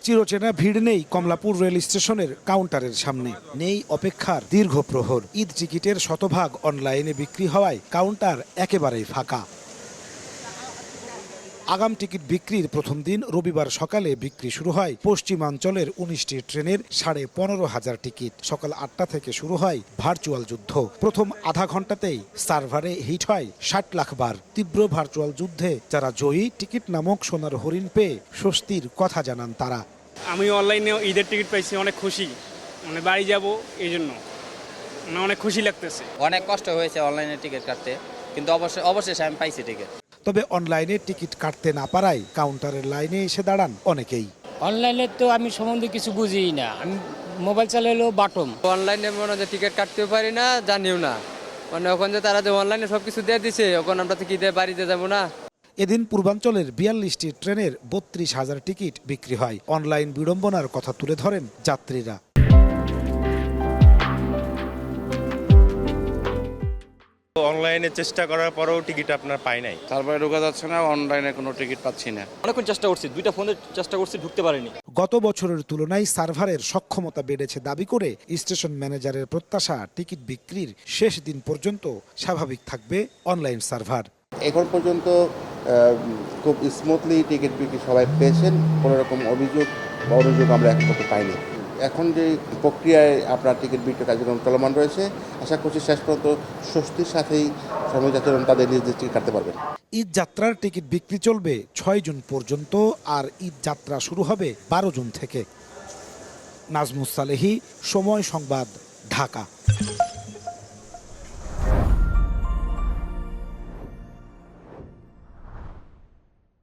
চিরচেনা ভিড় নেই কমলাপুর রেল স্টেশনের কাউন্টারের সামনে, নেই অপেক্ষার দীর্ঘ প্রহর। ঈদ টিকিটের শতভাগ অনলাইনে বিক্রি হওয়ায় কাউন্টার একেবারেই ফাঁকা। আগাম টিকিট বিক্রির প্রথম দিন রবিবার সকালে বিক্রি শুরু হয় পশ্চিমাঞ্চলের ১৯টি ট্রেনের ১৫,৫০০ টিকিট। সকাল ৮টা থেকে শুরু হয় ভার্চুয়াল যুদ্ধ। প্রথম আধা ঘন্টাতেই সার্ভারে হিট হয় ৬০ লাখ বার। তীব্র ভার্চুয়াল যুদ্ধে যারা জয়ী, টিকিট নামক সোনার হরিণ পেয়ে স্বস্তির কথা জানান তারা। আমি অনলাইনে ঈদের টিকিট পাইছি, অনেক খুশি, মানে বাড়ি যাব এই জন্য অনেক খুশি লাগতেছে। অনেক কষ্ট হয়েছে অনলাইনে টিকিট কাটতে, কিন্তু অবশেষে আমি পাইছি টিকিট। তবে অনলাইনে টিকিট কাটতে না পারায় কাউন্টারের লাইনে এসে দাঁড়ান অনেকেই। অনলাইনে তো আমি সম্বন্ধে কিছু বুঝিই না, আমি মোবাইল চালালেও বাটম। অনলাইনে মনে হয় টিকিট কাটতেও পারি না, জানিও না, মানে ওখানে যে তারা যে অনলাইনে সবকিছু দিয়ে দিছে, ওখানে আমরা তো কি দিয়ে বাড়িতে যাবো না। এদিন পূর্বাঞ্চলের ৪২টি ট্রেনের ৩২,০০০ টিকিট বিক্রি হয়। অনলাইন বিড়ম্বনার কথা তুলে ধরেন যাত্রীরা। অনলাইনে চেষ্টা করার পরেও টিকিট আপনার পাই নাই। সার্ভারে ঢোকা যাচ্ছে না, অনলাইনে কোনো টিকিট পাচ্ছি না। অনেকক্ষণ চেষ্টা করছি, 2টা ফোনে চেষ্টা করছি, ঢুকতে পারিনি। গত বছরের তুলনায় সার্ভারের সক্ষমতা বেড়েছে দাবি করে স্টেশন ম্যানেজারের প্রত্যাশা, টিকিট বিক্রির শেষ দিন পর্যন্ত স্বাভাবিক থাকবে অনলাইন সার্ভার। এখন পর্যন্ত খুব স্মুথলি টিকিট বিক্রি সবাই পেয়েছেন, কোনো রকম অভিযোগ আমরা এখন পর্যন্ত পাইনি। এখন যে প্রক্রিয়ায় আপনার টিকিট বিক্রি কার্যক্রম চলমান রয়েছে, আশা করছি শেষ পর্যন্ত স্বস্তির সাথেই শ্রমিক যাত্রীরা তাদের নিজ টিকিট কাটতে পারবেন। ঈদ যাত্রার টিকিট বিক্রি চলবে ৬ জুন পর্যন্ত, আর ঈদ যাত্রা শুরু হবে ১২ জুন থেকে। নাজমুস সালেহী, সময় সংবাদ, ঢাকা।